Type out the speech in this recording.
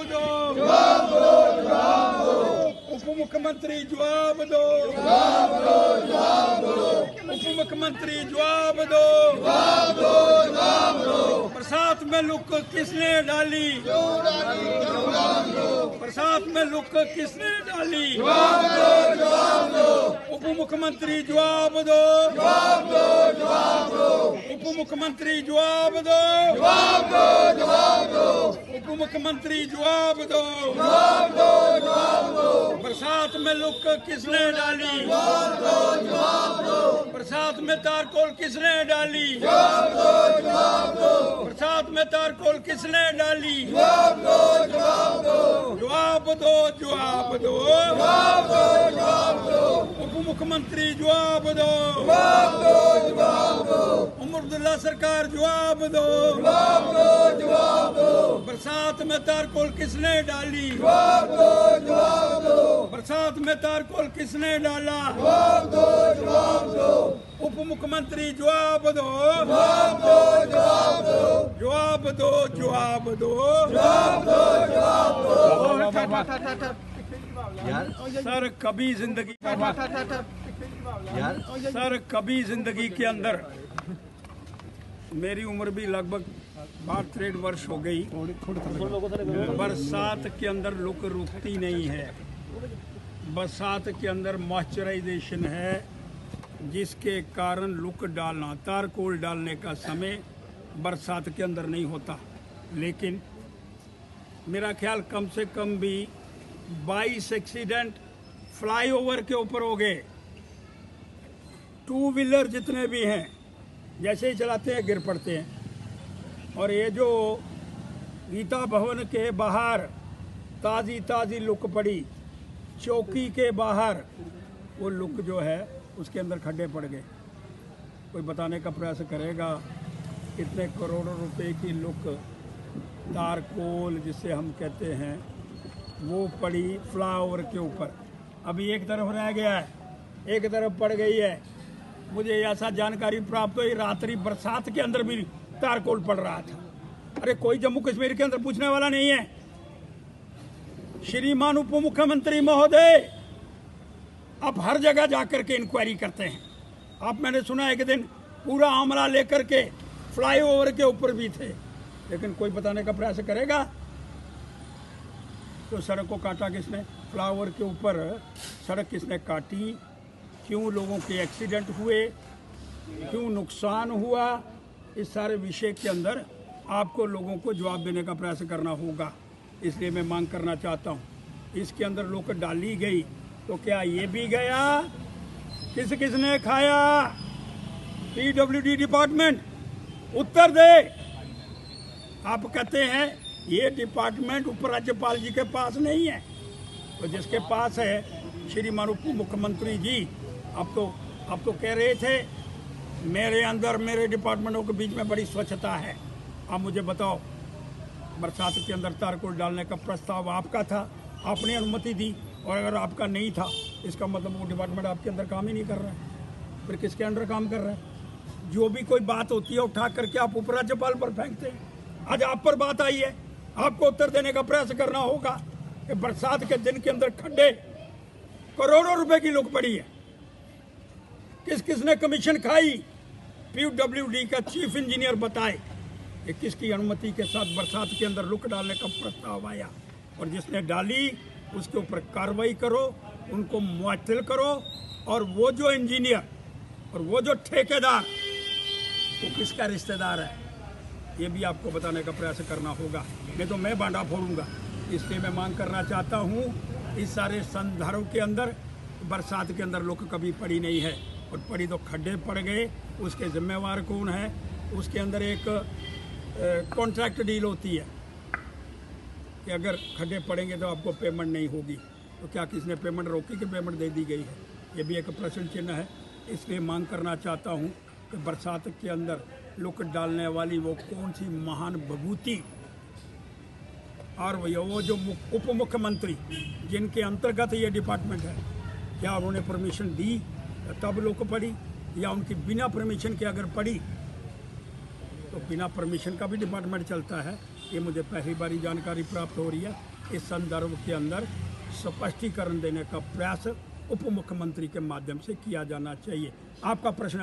दो, उप मुख्यमंत्री जवाब दो, उप मुख्यमंत्री जवाब दो, बरसात में लुक किसने डाली, बरसात में लुक किसने डाली, उप मुख्यमंत्री जवाब दो, उप मुख्यमंत्री जवाब दो, उप मुख्यमंत्री जवाब दो, बरसात में लुक किसने डाली, बरसात में तारकोल किसने डाली, बरसात में तारकोल किसने डाली, जवाब दो, जवाब दो, उप मुख्यमंत्री जवाब दो, उमर अब्दुल्ला सरकार जवाब दो, बरसात में तारकोल किसने डाली, बरसात में तारकोल किसने डाला, उप मुख्यमंत्री जवाब दो, जवाब दो, जवाब दो, सर कभी जिंदगी सर कभी जिंदगी के अंदर मेरी उम्र भी लगभग 62 वर्ष हो गई, बरसात के अंदर लुक रुकती नहीं है। बरसात के अंदर मॉइस्चराइजेशन है, जिसके कारण लुक डालना, तारकोल डालने का समय बरसात के अंदर नहीं होता। लेकिन मेरा ख्याल कम से कम भी 22 एक्सीडेंट फ्लाईओवर के ऊपर हो गए। 2 व्हीलर जितने भी हैं जैसे ही चलाते हैं गिर पड़ते हैं। और ये जो गीता भवन के बाहर ताज़ी ताज़ी लुक पड़ी, चौकी के बाहर वो लुक जो है उसके अंदर खड्डे पड़ गए। कोई बताने का प्रयास करेगा कितने करोड़ों रुपए की लुक, तारकोल जिसे हम कहते हैं, वो पड़ी फ्लाईओवर के ऊपर। अभी एक तरफ रह गया है, एक तरफ पड़ गई है। मुझे ऐसा जानकारी प्राप्त हुई रात्रि बरसात के अंदर भी तारकोल पड़ रहा था। अरे कोई जम्मू कश्मीर के अंदर पूछने वाला नहीं है। श्रीमान उप मुख्यमंत्री महोदय, आप हर जगह जाकर के इंक्वायरी करते हैं। आप, मैंने सुना एक दिन पूरा आमला लेकर के फ्लाईओवर के ऊपर भी थे, लेकिन कोई बताने का प्रयास करेगा तो सड़क को काटा किसने, फ्लाईओवर के ऊपर सड़क किसने काटी, क्यों लोगों के एक्सीडेंट हुए, क्यों नुकसान हुआ, इस सारे विषय के अंदर आपको लोगों को जवाब देने का प्रयास करना होगा। इसलिए मैं मांग करना चाहता हूँ, इसके अंदर लोग डाली गई तो क्या ये भी गया, किसने खाया, पीडब्ल्यूडी डिपार्टमेंट उत्तर दे। आप कहते हैं ये डिपार्टमेंट उपराज्यपाल जी के पास नहीं है, तो जिसके पास है श्रीमान उप मुख्यमंत्री जी। अब तो कह रहे थे मेरे अंदर, मेरे डिपार्टमेंटों के बीच में बड़ी स्वच्छता है। आप मुझे बताओ, बरसात के अंदर तारकोल डालने का प्रस्ताव आपका था, आपने अनुमति दी, और अगर आपका नहीं था इसका मतलब वो डिपार्टमेंट आपके अंदर काम ही नहीं कर रहा है। फिर किसके अंडर काम कर रहा है? जो भी कोई बात होती है उठा करके आप उपराज्यपाल पर फेंकते हैं। आज आप पर बात आई है, आपको उत्तर देने का प्रयास करना होगा कि बरसात के दिन के अंदर खड्डे, करोड़ों रुपए की लुक पड़ी है, किसने कमीशन खाई। पीडब्ल्यूडी का चीफ इंजीनियर बताए कि किसकी अनुमति के साथ बरसात के अंदर लुक डालने का प्रस्ताव आया, और जिसने डाली उसके ऊपर कार्रवाई करो, उनको मुअत्तल करो। और वो जो इंजीनियर और वो जो ठेकेदार, वो किसका रिश्तेदार है, ये भी आपको बताने का प्रयास करना होगा, नहीं तो मैं बांडा फोड़ूंगा। इसलिए मैं मांग करना चाहता हूँ, इस सारे संदर्भ के अंदर बरसात के अंदर लुक कभी पड़ी नहीं है, और पड़ी तो खड्डे पड़ गए। उसके जिम्मेवार कौन है? उसके अंदर एक कॉन्ट्रैक्ट डील होती है कि अगर खड्डे पड़ेंगे तो आपको पेमेंट नहीं होगी, तो क्या किसने पेमेंट रोकी कि पेमेंट दे दी गई है? ये भी एक प्रश्न चिन्ह है। इसलिए मांग करना चाहता हूँ कि बरसात के अंदर लुक डालने वाली वो कौन सी महान विभूति, और वो जो उप मुख्यमंत्री जिनके अंतर्गत ये डिपार्टमेंट है, क्या उन्होंने परमिशन दी तब लुक पड़ी, या उनकी बिना परमिशन के अगर पड़ी तो बिना परमिशन का भी डिपार्टमेंट चलता है। ये मुझे पहली बार जानकारी प्राप्त हो रही है। इस संदर्भ के अंदर स्पष्टीकरण देने का प्रयास उप मुख्यमंत्री के माध्यम से किया जाना चाहिए। आपका प्रश्न